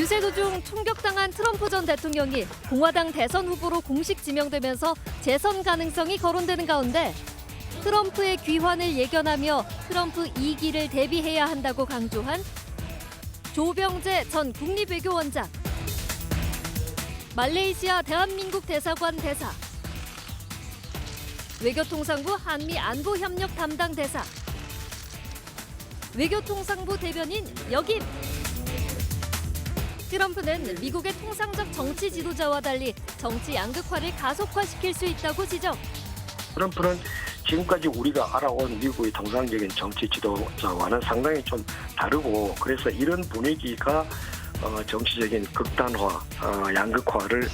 유세 도중 총격당한 트럼프 전 대통령이 공화당 대선 후보로 공식 지명되면서 재선 가능성이 거론되는 가운데 트럼프의 귀환을 예견하며 트럼프 2기를 대비해야 한다고 강조한 조병재 전 국립외교원장, 말레이시아 대한민국 대사관 대사, 외교통상부 한미안보협력 담당 대사, 외교통상부 대변인 역임. 트럼프는 미국의 통상적 정치 지도자와 달리 정치 양극화를 가속화시킬 수 있다고 지적. 트럼프는 지금까지 우리가 알아온 미국의 통상적인 정치 지도자와는 상당히 좀 다르고, 그래서 이런 분위기가 정치적인 극단화, 양극화를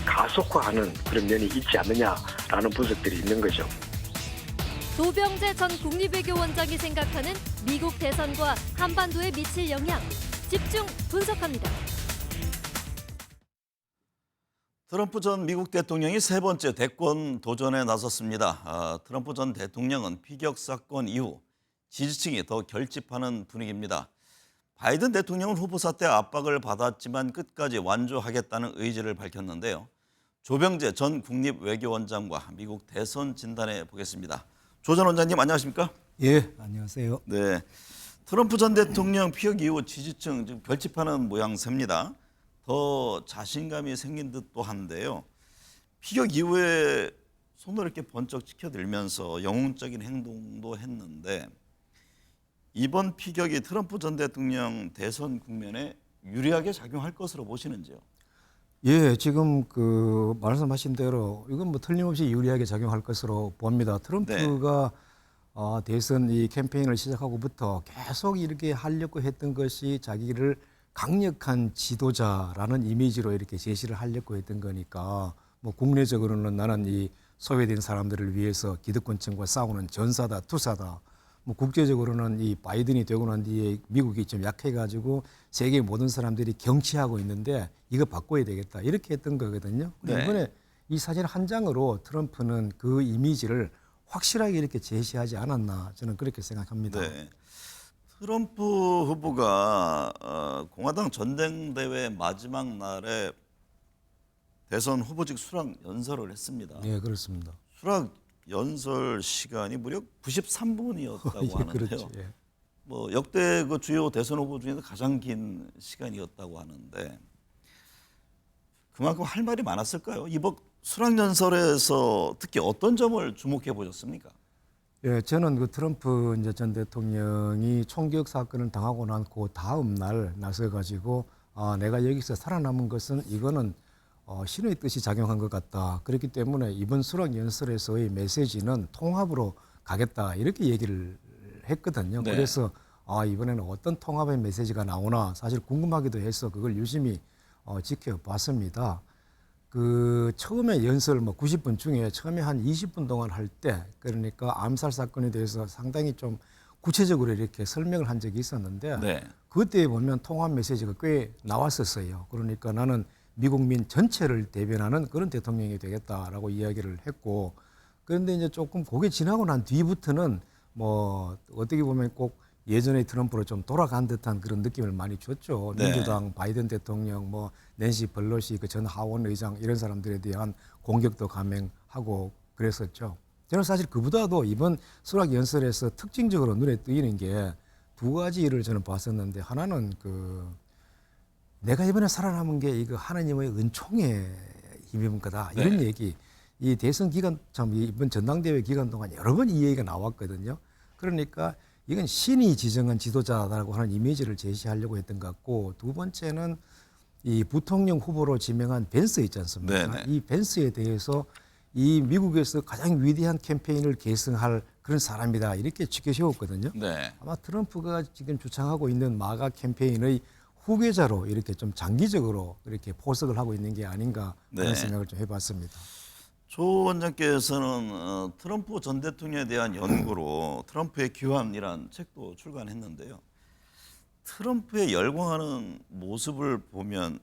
가속화하는 그런 면이 있지 않느냐라는 분석들이 있는 거죠. 조병재 전 국립외교원장이 생각하는 미국 대선과 한반도에 미칠 영향, 집중 분석합니다. 트럼프 전 미국 대통령이 세 번째 대권 도전에 나섰습니다. 트럼프 전 대통령은 피격 사건 이후 지지층이 더 결집하는 분위기입니다. 바이든 대통령은 후보사 때 압박을 받았지만 끝까지 완주하겠다는 의지를 밝혔는데요. 조병재 전 국립외교원장과 미국 대선 진단해 보겠습니다. 조 전 원장님 안녕하십니까? 예, 안녕하세요. 네, 트럼프 전 대통령 피격 이후 지지층 지금 결집하는 모양새입니다. 더 자신감이 생긴 듯도 한데요. 피격 이후에 손을 이렇게 번쩍 치켜들면서 영웅적인 행동도 했는데 이번 피격이 트럼프 전 대통령 대선 국면에 유리하게 작용할 것으로 보시는지요? 예, 지금 그 말씀하신 대로 이건 뭐 틀림없이 유리하게 작용할 것으로 봅니다. 트럼프가 대선 이 캠페인을 시작하고부터 계속 이렇게 하려고 했던 것이 자기를 강력한 지도자라는 이미지로 이렇게 제시를 하려고 했던 거니까, 뭐 국내적으로는 나는 이 소외된 사람들을 위해서 기득권층과 싸우는 전사다, 투사다. 뭐 국제적으로는 이 바이든이 되고 난 뒤에 미국이 좀 약해가지고 세계 모든 사람들이 경치하고 있는데 이거 바꿔야 되겠다, 이렇게 했던 거거든요. 네. 이번에 이 사진 한 장으로 트럼프는 그 이미지를 확실하게 이렇게 제시하지 않았나, 저는 그렇게 생각합니다. 네. 트럼프 후보가 공화당 전당대회 마지막 날에 대선 후보직 수락 연설을 했습니다. 네, 그렇습니다. 수락 연설 시간이 무려 93분이었다고 예, 하는데요. 그렇죠. 예. 뭐 역대 그 주요 대선 후보 중에서 가장 긴 시간이었다고 하는데 그만큼 할 말이 많았을까요? 이번 수락 연설에서 특히 어떤 점을 주목해 보셨습니까? 예, 저는 그 트럼프 이제 전 대통령이 총격 사건을 당하고 난 그 다음 날 나서가지고 내가 여기서 살아남은 것은 이거는 신의 뜻이 작용한 것 같다. 그렇기 때문에 이번 수락 연설에서의 메시지는 통합으로 가겠다, 이렇게 얘기를 했거든요. 네. 그래서 이번에는 어떤 통합의 메시지가 나오나 사실 궁금하기도 해서 그걸 유심히 지켜봤습니다. 그 처음에 연설 뭐 90분 중에 처음에 한 20분 동안 할 때, 그러니까 암살 사건에 대해서 상당히 좀 구체적으로 이렇게 설명을 한 적이 있었는데 네. 그때 보면 통합 메시지가 꽤 나왔었어요. 그러니까 나는 미국민 전체를 대변하는 그런 대통령이 되겠다라고 이야기를 했고, 그런데 이제 조금 그게 지나고 난 뒤부터는 뭐 어떻게 보면 꼭 예전의 트럼프로 좀 돌아간 듯한 그런 느낌을 많이 줬죠. 네. 민주당 바이든 대통령, 뭐 낸시 펠로시 그 전 하원 의장, 이런 사람들에 대한 공격도 감행하고 그랬었죠. 저는 사실 그보다도 이번 수락 연설에서 특징적으로 눈에 띄는 게 두 가지를 저는 봤었는데, 하나는 그 내가 이번에 살아남은 게 이거 하나님의 은총의 힘인 거다, 이런 네. 얘기. 이 대선 기간, 참 이번 전당대회 기간 동안 여러 번 이 얘기가 나왔거든요. 그러니까 이건 신이 지정한 지도자라고 하는 이미지를 제시하려고 했던 것 같고, 두 번째는 이 부통령 후보로 지명한 벤스 있지 않습니까? 네네. 이 벤스에 대해서 이 미국에서 가장 위대한 캠페인을 계승할 그런 사람이다, 이렇게 지켜세웠거든요. 네. 아마 트럼프가 지금 주창하고 있는 마가 캠페인의 후계자로 이렇게 좀 장기적으로 이렇게 포석을 하고 있는 게 아닌가 하는 네. 생각을 좀 해봤습니다. 조 원장께서는 트럼프 전 대통령에 대한 연구로 트럼프의 귀환이란 책도 출간했는데요. 트럼프의 열광하는 모습을 보면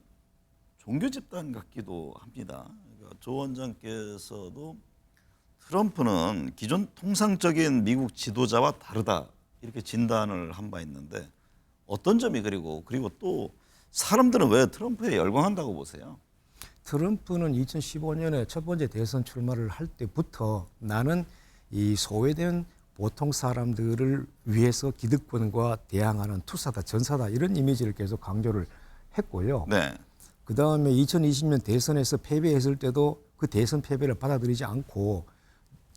종교 집단 같기도 합니다. 그러니까 조 원장께서도 트럼프는 기존 통상적인 미국 지도자와 다르다, 이렇게 진단을 한 바 있는데 어떤 점이 그리고 또 사람들은 왜 트럼프에 열광한다고 보세요? 트럼프는 2015년에 첫 번째 대선 출마를 할 때부터 나는 이 소외된 보통 사람들을 위해서 기득권과 대항하는 투사다, 전사다 이런 이미지를 계속 강조를 했고요. 네. 그 다음에 2020년 대선에서 패배했을 때도 그 대선 패배를 받아들이지 않고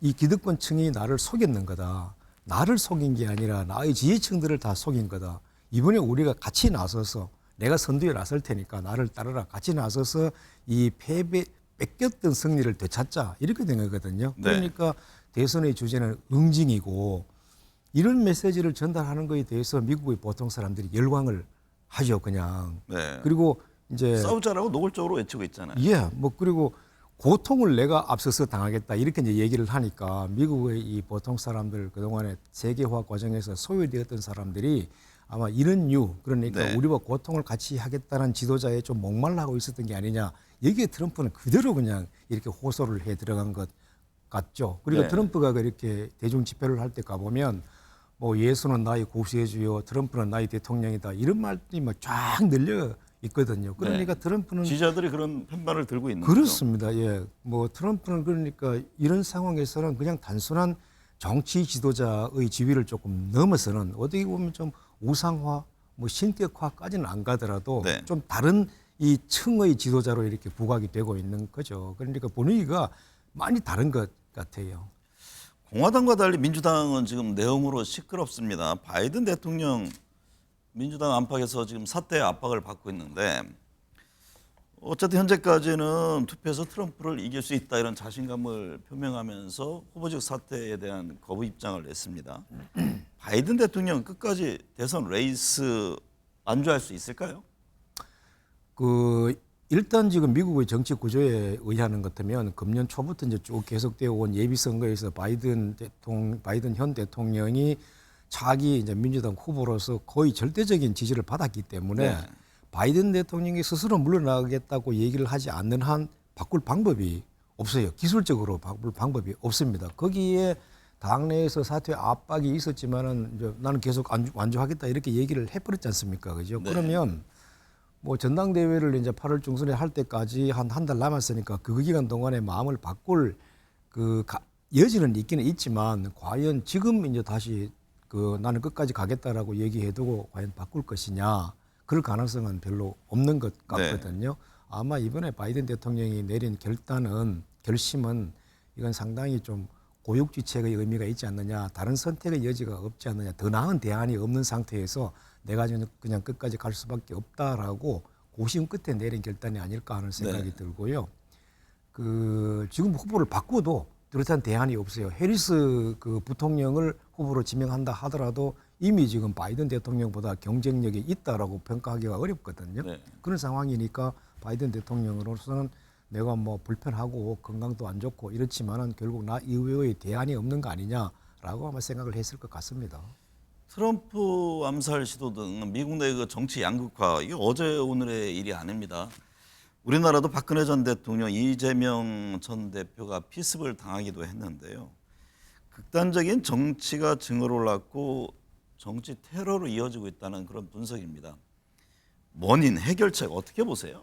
이 기득권층이 나를 속였는 거다. 나를 속인 게 아니라 나의 지지층들을 다 속인 거다. 이번에 우리가 같이 나서서 내가 선두에 나설 테니까 나를 따르라. 같이 나서서 이 패배 뺏겼던 승리를 되찾자. 이렇게 된 거거든요. 네. 그러니까 대선의 주제는 응징이고 이런 메시지를 전달하는 거에 대해서 미국의 보통 사람들이 열광을 하죠. 그냥. 네. 그리고 이제 싸우자라고 노골적으로 외치고 있잖아요. 예, 뭐 그리고 고통을 내가 앞서서 당하겠다 이렇게 이제 얘기를 하니까 미국의 이 보통 사람들 그동안에 세계화 과정에서 소외되었던 사람들이 아마 이런 이유 그러니까 네. 우리와 고통을 같이 하겠다는 지도자에 좀 목말라하고 있었던 게 아니냐 여기에 트럼프는 그대로 그냥 이렇게 호소를 해 들어간 것 같죠. 그리고 네. 트럼프가 그렇게 대중 집회를 할 때 가보면 뭐 예수는 나의 구세주요 트럼프는 나의 대통령이다 이런 말들이 막 쫙 늘려 있거든요. 그러니까 네. 트럼프는 지지자들이 그런 편만을 들고 있는 거죠. 그렇습니다. 예. 뭐 트럼프는 그러니까 이런 상황에서는 그냥 단순한 정치 지도자의 지위를 조금 넘어서는 어떻게 보면 좀 우상화, 뭐 신격화까지는 안 가더라도 네. 좀 다른 이 층의 지도자로 이렇게 부각이 되고 있는 거죠. 그러니까 분위기가 많이 다른 것 같아요. 공화당과 달리 민주당은 지금 내용으로 시끄럽습니다. 바이든 대통령 민주당 안팎에서 지금 사퇴 압박을 받고 있는데 어쨌든 현재까지는 투표에서 트럼프를 이길 수 있다 이런 자신감을 표명하면서 후보직 사퇴에 대한 거부 입장을 냈습니다. 바이든 대통령 끝까지 대선 레이스 안주할 수 있을까요? 그 일단 지금 미국의 정치 구조에 의하는 것 같으면 금년 초부터 이제 쭉 계속되어 온 예비 선거에서 바이든 현 대통령이 차기 이제 민주당 후보로서 거의 절대적인 지지를 받았기 때문에 네. 바이든 대통령이 스스로 물러나겠다고 얘기를 하지 않는 한 바꿀 방법이 없어요. 기술적으로 바꿀 방법이 없습니다. 거기에 당내에서 사퇴 압박이 있었지만은 이제 나는 계속 완주하겠다 이렇게 얘기를 해버렸지 않습니까? 그죠? 네. 그러면 뭐 전당대회를 이제 8월 중순에 할 때까지 한 달 남았으니까 그 기간 동안에 마음을 바꿀 여지는 있기는 있지만 과연 지금 이제 다시 나는 끝까지 가겠다라고 얘기해두고 과연 바꿀 것이냐 그럴 가능성은 별로 없는 것 같거든요. 아마 이번에 바이든 대통령이 내린 결심은 이건 상당히 좀 고육지책의 의미가 있지 않느냐, 다른 선택의 여지가 없지 않느냐, 더 나은 대안이 없는 상태에서 내가 그냥 끝까지 갈 수밖에 없다라고 고심 끝에 내린 결단이 아닐까 하는 생각이 들고요. 지금 후보를 바꿔도 뚜렷한 대안이 없어요. 해리스 부통령을 후보로 지명한다 하더라도 이미 지금 바이든 대통령보다 경쟁력이 있다라고 평가하기가 어렵거든요. 네. 그런 상황이니까 바이든 대통령으로서는 내가 뭐 불편하고 건강도 안 좋고 이렇지만은 결국 나 이외의 대안이 없는 거 아니냐라고 아마 생각을 했을 것 같습니다. 트럼프 암살 시도 등 미국 내 그 정치 양극화 이게 어제 오늘의 일이 아닙니다. 우리나라도 박근혜 전 대통령, 이재명 전 대표가 피습을 당하기도 했는데요. 극단적인 정치가 증오를 정치 테러로 이어지고 있다는 그런 분석입니다. 원인, 해결책 어떻게 보세요?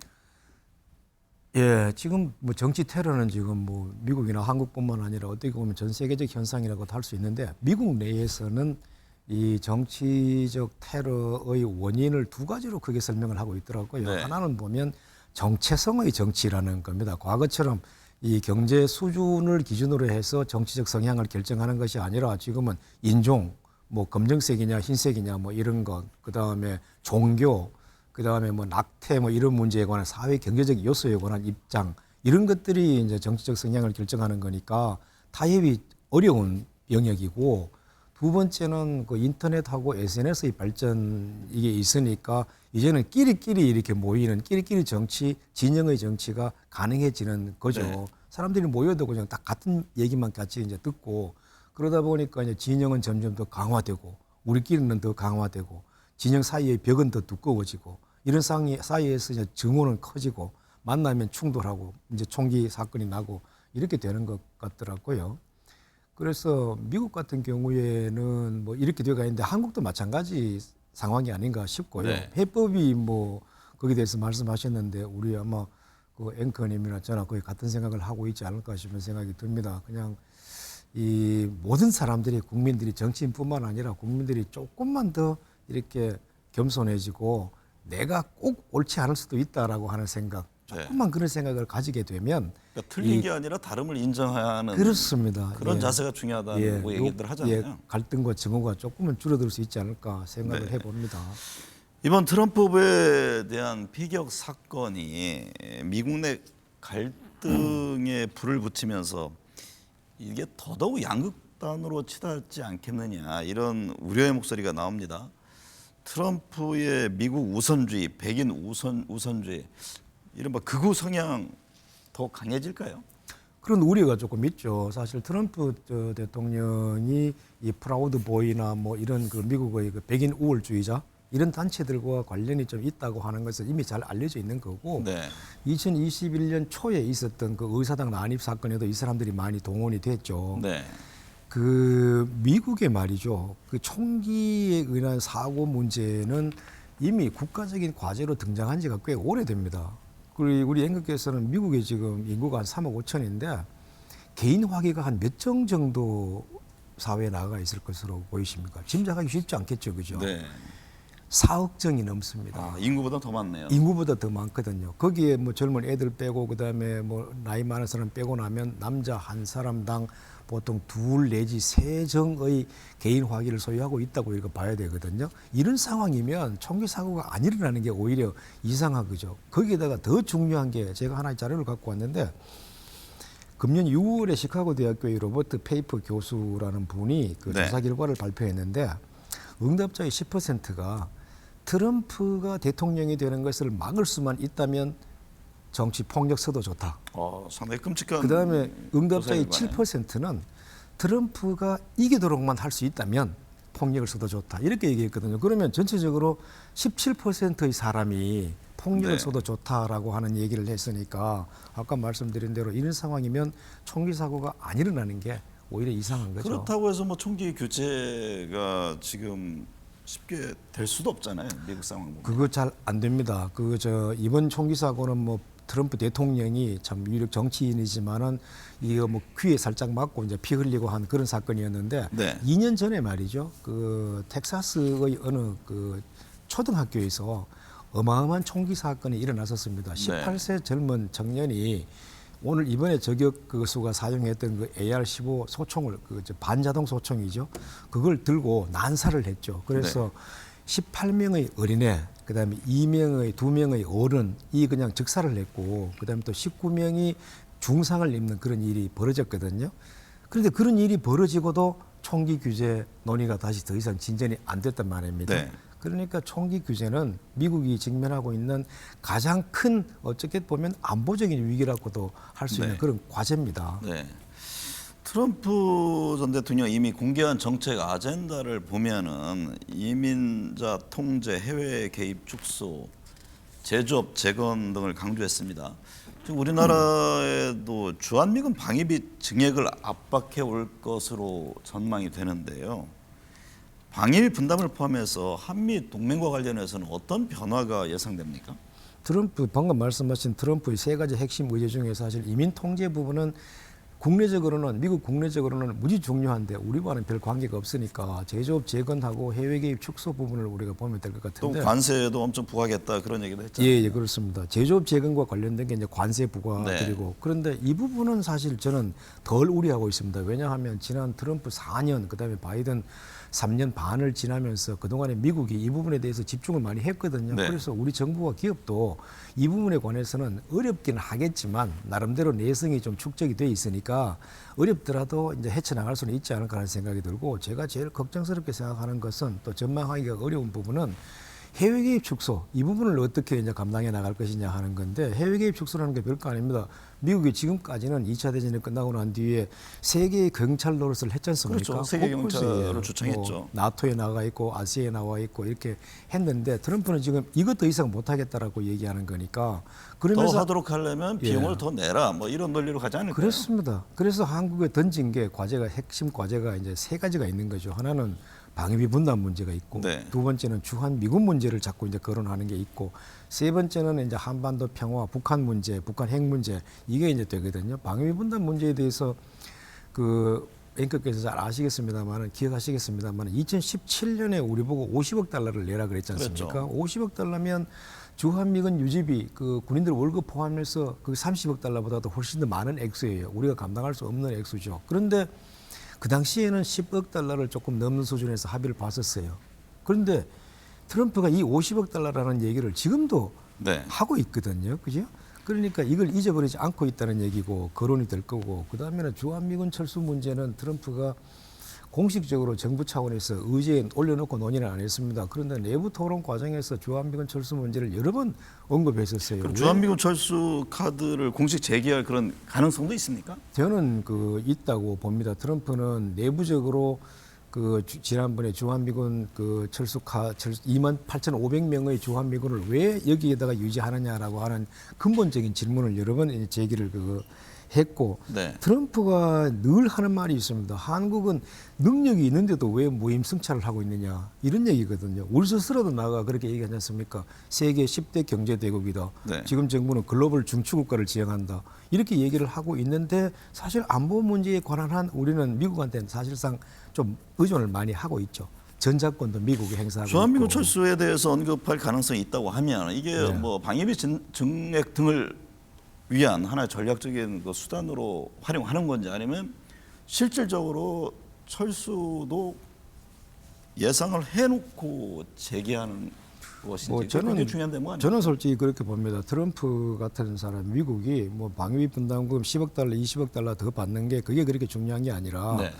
예, 지금 뭐 정치 테러는 지금 뭐 미국이나 한국뿐만 아니라 어떻게 보면 전 세계적 현상이라고도 할 수 있는데 미국 내에서는 이 정치적 테러의 원인을 두 가지로 크게 설명을 하고 있더라고요. 네. 하나는 보면 정체성의 정치라는 겁니다. 과거처럼 이 경제 수준을 기준으로 해서 정치적 성향을 결정하는 것이 아니라 지금은 인종, 뭐 검정색이냐 흰색이냐 뭐 이런 것, 그다음에 종교, 그다음에 뭐 낙태 뭐 이런 문제에 관한 사회 경제적 요소에 관한 입장 이런 것들이 이제 정치적 성향을 결정하는 거니까 타협이 어려운 영역이고 두 번째는 그 인터넷하고 SNS의 발전 이게 있으니까 이제는 끼리끼리 이렇게 모이는 끼리끼리 정치, 진영의 정치가 가능해지는 거죠. 네. 사람들이 모여도 그냥 다 같은 얘기만 같이 이제 듣고 그러다 보니까 이제 진영은 점점 더 강화되고 우리끼리는 더 강화되고 진영 사이의 벽은 더 두꺼워지고 이런 사이에서 이제 증오는 커지고 만나면 충돌하고 이제 총기 사건이 나고 이렇게 되는 것 같더라고요. 그래서 미국 같은 경우에는 뭐 이렇게 되어가 있는데 한국도 마찬가지 상황이 아닌가 싶고요. 네. 해법이 뭐 거기에 대해서 말씀하셨는데 우리 아마 그 앵커님이나 저나 거의 같은 생각을 하고 있지 않을까 싶은 생각이 듭니다. 그냥 이 모든 사람들이 국민들이 정치인뿐만 아니라 국민들이 조금만 더 이렇게 겸손해지고 내가 꼭 옳지 않을 수도 있다라고 하는 생각, 조금만 그런 생각을 가지게 되면 그러니까 틀린 게 아니라 다름을 인정하는 그렇습니다. 그런 예. 자세가 중요하다는 예, 얘기들 하잖아요. 예, 갈등과 증오가 조금은 줄어들 수 있지 않을까 생각을 네. 해봅니다. 이번 트럼프 후보에 대한 피격 사건이 미국 내 갈등에 불을 붙이면서 이게 더더욱 양극단으로 치닫지 않겠느냐 이런 우려의 목소리가 나옵니다. 트럼프의 미국 우선주의, 백인 우선주의 이른바 극우 성향 더 강해질까요? 그런 우려가 조금 있죠. 사실 트럼프 대통령이 이 프라우드 보이나 뭐 이런 그 미국의 그 백인 우월주의자 이런 단체들과 관련이 좀 있다고 하는 것은 이미 잘 알려져 있는 거고 네. 2021년 초에 있었던 그 의사당 난입 사건에도 이 사람들이 많이 동원이 됐죠. 네. 그 미국의 말이죠. 그 총기에 의한 사고 문제는 이미 국가적인 과제로 등장한 지가 꽤 오래됩니다. 그리고 우리 앵커께서는 미국에 지금 인구가 한 3억 5천인데 개인 화기가 한 몇 정 정도 사회에 나가 있을 것으로 보이십니까? 짐작하기 쉽지 않겠죠, 그죠? 네. 4억 정이 넘습니다. 아, 인구보다 더 많네요. 인구보다 더 많거든요. 거기에 뭐 젊은 애들 빼고 그다음에 뭐 나이 많은 사람 빼고 나면 남자 한 사람당 보통 2 내지 3정의 개인 화기를 소유하고 있다고 이렇게 봐야 되거든요. 이런 상황이면 총기 사고가 안 일어나는 게 오히려 이상한 거죠. 거기에다가 더 중요한 게 제가 하나의 자료를 갖고 왔는데 금년 6월에 시카고 대학교의 로버트 페이퍼 교수라는 분이 그 네. 조사 결과를 발표했는데 응답자의 10%가 트럼프가 대통령이 되는 것을 막을 수만 있다면 정치 폭력 써도 좋다. 상당히 끔찍한. 그다음에 응답자의 조사 7%는 트럼프가 이기도록만 할 수 있다면 폭력을 써도 좋다. 이렇게 얘기했거든요. 그러면 전체적으로 17%의 사람이 폭력을 네. 써도 좋다라고 하는 얘기를 했으니까 아까 말씀드린 대로 이런 상황이면 총기 사고가 안 일어나는 게 오히려 이상한 거죠. 그렇다고 해서 뭐 총기 규제가 지금 쉽게 될 수도 없잖아요. 미국 상황 보면. 그거 잘 안 됩니다. 이번 총기 사고는 뭐 트럼프 대통령이 참 유력 정치인이지만은 이거 뭐 귀에 살짝 맞고 이제 피 흘리고 한 그런 사건이었는데 네. 2년 전에 말이죠. 그 텍사스의 어느 그 초등학교에서 어마어마한 총기 사건이 일어났었습니다. 18세 젊은 청년이 오늘 이번에 저격 그 수가 사용했던 그 AR-15 소총을 반자동 소총이죠. 그걸 들고 난사를 했죠. 그래서 18명의 어린애, 그다음에 2명의 어른 이 그냥 즉사를 했고, 그다음에 또 19명이 중상을 입는 그런 일이 벌어졌거든요. 그런데 그런 일이 벌어지고도 총기 규제 논의가 다시 더 이상 진전이 안 됐단 말입니다. 네. 그러니까 총기 규제는 미국이 직면하고 있는 가장 큰 어떻게 보면 안보적인 위기라고도 할 수 있는 네. 그런 과제입니다. 네. 트럼프 전 대통령 이미 공개한 정책 아젠다를 보면은 이민자 통제, 해외 개입 축소, 제조업 재건 등을 강조했습니다. 지금 우리나라에도 주한미군 방위비 증액을 압박해 올 것으로 전망이 되는데요. 방일 분담을 포함해서 한미 동맹과 관련해서는 어떤 변화가 예상됩니까? 방금 말씀하신 트럼프의 3가지 핵심 의제 중에 사실 이민 통제 부분은 미국 국내적으로는 무지 중요한데 우리와는 별 관계가 없으니까 제조업 재건하고 해외 개입 축소 부분을 우리가 보면 될 것 또 같은데. 관세도 엄청 부과하겠다 그런 얘기도 했잖아요. 예, 그렇습니다. 제조업 재건과 관련된 게 이제 관세 부과드리고 네. 그런데 이 부분은 사실 저는 덜 우려하고 있습니다. 왜냐하면 지난 트럼프 4년 그다음에 바이든 3년 반을 지나면서 그동안에 미국이 이 부분에 대해서 집중을 많이 했거든요. 네. 그래서 우리 정부와 기업도 이 부분에 관해서는 어렵긴 하겠지만 나름대로 내성이 좀 축적이 돼 있으니까 어렵더라도 이제 헤쳐나갈 수는 있지 않을까 하는 생각이 들고, 제가 제일 걱정스럽게 생각하는 것은 또 전망하기가 어려운 부분은 해외 개입 축소 이 부분을 어떻게 이제 감당해 나갈 것이냐 하는 건데, 해외 개입 축소라는 게 별거 아닙니다. 미국이 지금까지는 2차 대전이 끝나고 난 뒤에 세계의 경찰 노릇을 했지 않습니까? 그렇죠. 세계 경찰을 곳곳에 주창했죠. 뭐 나토에 나가 있고 아시아에 나와 있고 이렇게 했는데 트럼프는 지금 이것 더 이상 못하겠다라고 얘기하는 거니까, 그러면서 더 하도록 하려면 비용을 더 내라 뭐 이런 논리로 가지 않을까요? 그렇습니다. 그래서 한국에 던진 게 핵심 과제가 이제 3가지가 있는 거죠. 하나는 방위비 분담 문제가 있고 네. 두 번째는 주한 미군 문제를 자꾸 이제 거론하는 게 있고 세 번째는 이제 한반도 평화, 북한 문제, 북한 핵 문제 이게 이제 되거든요. 방위비 분담 문제에 대해서 그 앵커께서 잘 아시겠습니다만은 기억하시겠습니다만은 2017년에 우리 보고 50억 달러를 내라 그랬지 않습니까? 그렇죠. 50억 달러면 주한미군 유지비 그 군인들 월급 포함해서 그 30억 달러보다도 훨씬 더 많은 액수예요. 우리가 감당할 수 없는 액수죠. 그런데 그 당시에는 10억 달러를 조금 넘는 수준에서 합의를 봤었어요. 그런데 트럼프가 이 50억 달러라는 얘기를 지금도 네. 하고 있거든요. 그죠? 그러니까 이걸 잊어버리지 않고 있다는 얘기고 거론이 될 거고 그다음에는 주한미군 철수 문제는 트럼프가 공식적으로 정부 차원에서 의제에 올려놓고 논의는 안 했습니다. 그런데 내부 토론 과정에서 주한미군 철수 문제를 여러 번 언급했었어요. 그럼 왜? 주한미군 철수 카드를 공식 제기할 그런 가능성도 있습니까? 저는 그 있다고 봅니다. 트럼프는 내부적으로 그 지난번에 주한미군 그 28,500명의 주한미군을 왜 여기에다가 유지하느냐라고 하는 근본적인 질문을 여러 번 이제 제기를 했고 네. 트럼프가 늘 하는 말이 있습니다. 한국은 능력이 있는데도 왜 무임승차를 하고 있느냐 이런 얘기거든요. 우리 스스로도 나가 그렇게 얘기하지 않습니까? 세계 10대 경제대국이다. 네. 지금 정부는 글로벌 중추국가를 지향한다. 이렇게 얘기를 하고 있는데 사실 안보 문제에 관한 한 우리는 미국한테는 사실상 좀 의존을 많이 하고 있죠. 전작권도 미국이 행사하고 주한미군 있고. 철수에 대해서 언급할 가능성이 있다고 하면 이게 네. 뭐 방위비 증액 등을 위한 하나의 전략적인 그 수단으로 활용하는 건지 아니면 실질적으로 철수도 예상을 해놓고 제기하는 것인지 뭐 굉장히 중요한 대목 아니에요? 저는 솔직히 그렇게 봅니다. 트럼프 같은 사람 미국이 뭐 방위비 분담금 10억 달러, 20억 달러 더 받는 게 그게 그렇게 중요한 게 아니라 네.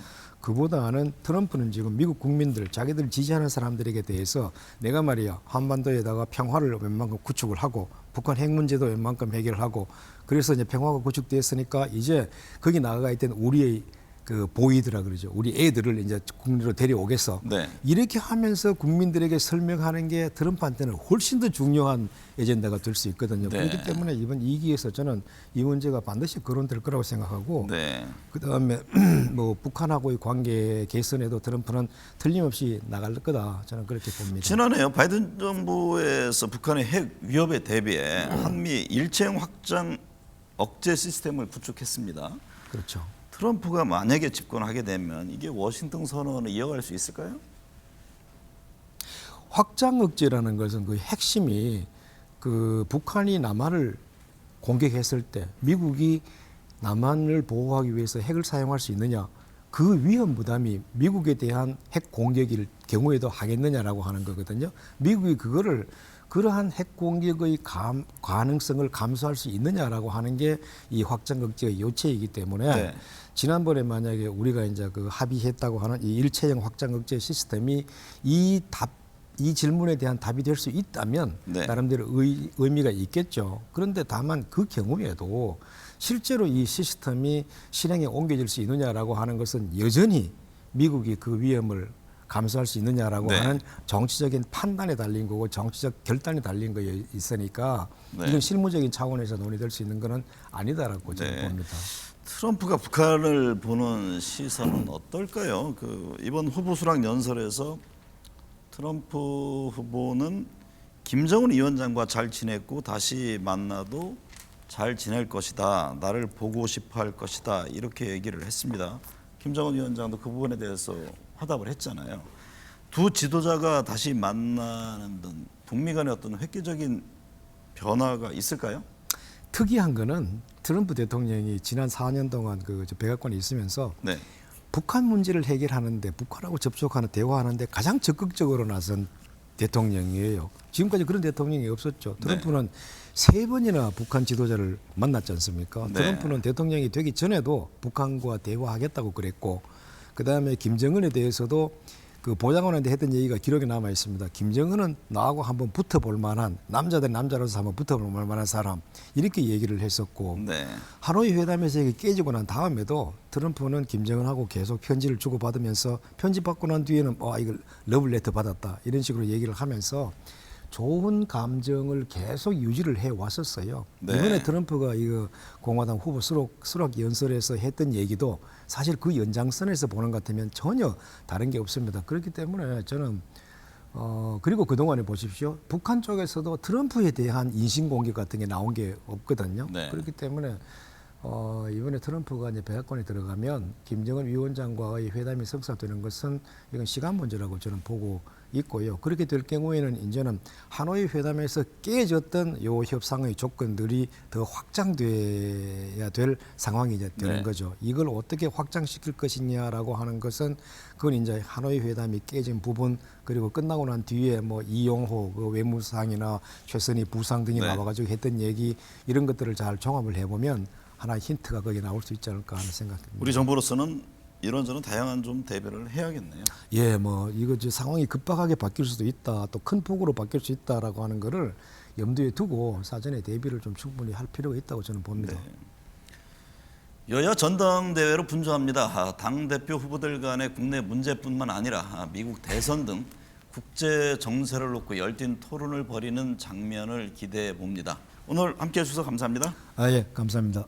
그보다는 트럼프는 지금 미국 국민들 자기들 지지하는 사람들에게 대해서 내가 말이야 한반도에다가 평화를 웬만큼 구축을 하고 북한 핵 문제도 웬만큼 해결하고 그래서 이제 평화가 구축됐으니까 이제 거기 나가 있던 우리의 그 보이드라 그러죠. 우리 애들을 이제 국내로 데려오겠어. 네. 이렇게 하면서 국민들에게 설명하는 게 트럼프한테는 훨씬 더 중요한 에젠다가 될 수 있거든요. 네. 그렇기 때문에 이번 2기에서 저는 이 문제가 반드시 거론될 거라고 생각하고 네. 그다음에 뭐 북한하고의 관계 개선에도 트럼프는 틀림없이 나갈 거다. 저는 그렇게 봅니다. 지난해요 바이든 정부에서 북한의 핵 위협에 대비해 한미 일체형 확장 억제 시스템을 구축했습니다. 그렇죠. 트럼프가 만약에 집권하게 되면 이게 워싱턴 선언을 이어갈 수 있을까요? 확장 억제라는 것은 그 핵심이 그 북한이 남한을 공격했을 때 미국이 남한을 보호하기 위해서 핵을 사용할 수 있느냐 그 위험 부담이 미국에 대한 핵 공격일 경우에도 하겠느냐라고 하는 거거든요. 미국이 그거를 그러한 핵 공격의 가능성을 감수할 수 있느냐라고 하는 게 이 확장 억제의 요체이기 때문에 네. 지난번에 만약에 우리가 이제 그 합의했다고 하는 이 일체형 확장 억제 시스템이 이 질문에 대한 답이 될 수 있다면 네. 나름대로 의미가 있겠죠. 그런데 다만 그 경우에도 실제로 이 시스템이 실행에 옮겨질 수 있느냐라고 하는 것은 여전히 미국이 그 위험을 감수할 수 있느냐라고 네. 하는 정치적인 판단에 달린 거고 정치적 결단에 달린 거에 있으니까 네. 이건 실무적인 차원에서 논의될 수 있는 것은 아니다라고 저는 네. 봅니다. 트럼프가 북한을 보는 시선은 어떨까요? 그 이번 후보 수락 연설에서 트럼프 후보는 김정은 위원장과 잘 지냈고 다시 만나도 잘 지낼 것이다. 나를 보고 싶어 할 것이다. 이렇게 얘기를 했습니다. 김정은 위원장도 그 부분에 대해서 화답을 했잖아요. 두 지도자가 다시 만나는 등 북미 간의 어떤 획기적인 변화가 있을까요? 특이한 거는 트럼프 대통령이 지난 4년 동안 그 백악관에 있으면서 네. 북한 문제를 해결하는데 북한하고 접촉하는 대화하는데 가장 적극적으로 나선 대통령이에요. 지금까지 그런 대통령이 없었죠. 트럼프는 세 번이나 북한 지도자를 만났지 않습니까? 네. 트럼프는 대통령이 되기 전에도 북한과 대화하겠다고 그랬고 그다음에 김정은에 대해서도 그 보좌관한테 했던 얘기가 기록에 남아 있습니다. 김정은은 나하고 한번 붙어볼 만한 남자들 남자로서 한번 붙어볼 만한 사람 이렇게 얘기를 했었고 네. 하노이 회담에서 이게 깨지고 난 다음에도 트럼프는 김정은하고 계속 편지를 주고받으면서 편지 받고 난 뒤에는 이걸 러블레터 받았다 이런 식으로 얘기를 하면서 좋은 감정을 계속 유지를 해 왔었어요. 네. 이번에 트럼프가 이거 공화당 후보 수락 연설에서 했던 얘기도 사실 그 연장선에서 보는 것 같으면 전혀 다른 게 없습니다. 그렇기 때문에 저는 그리고 그동안에 보십시오. 북한 쪽에서도 트럼프에 대한 인신공격 같은 게 나온 게 없거든요. 네. 그렇기 때문에 이번에 트럼프가 이제 백악관에 들어가면 김정은 위원장과의 회담이 성사되는 것은 이건 시간 문제라고 저는 보고 있고요. 그렇게 될 경우에는 이제는 하노이 회담에서 깨졌던 요 협상의 조건들이 더 확장돼야 될 상황이 이제 되는 네. 거죠. 이걸 어떻게 확장시킬 것이냐라고 하는 것은 그건 이제 하노이 회담이 깨진 부분 그리고 끝나고 난 뒤에 뭐 이용호 그 외무상이나 최선희 부상 등이 네. 나와가지고 했던 얘기 이런 것들을 잘 종합을 해보면 하나의 힌트가 거기에 나올 수 있지 않을까 하는 생각입니다. 우리 정부로서는 이런저런 다양한 좀 대비를 해야겠네요. 예, 뭐 이거 이제 상황이 급박하게 바뀔 수도 있다, 또 큰 폭으로 바뀔 수 있다라고 하는 거를 염두에 두고 사전에 대비를 좀 충분히 할 필요가 있다고 저는 봅니다. 여야 전당대회로 분주합니다. 당대표 후보들 간의 국내 문제뿐만 아니라 미국 대선 등 국제 정세를 놓고 열띤 토론을 벌이는 장면을 기대해 봅니다. 오늘 함께해 주셔서 감사합니다. 예, 감사합니다.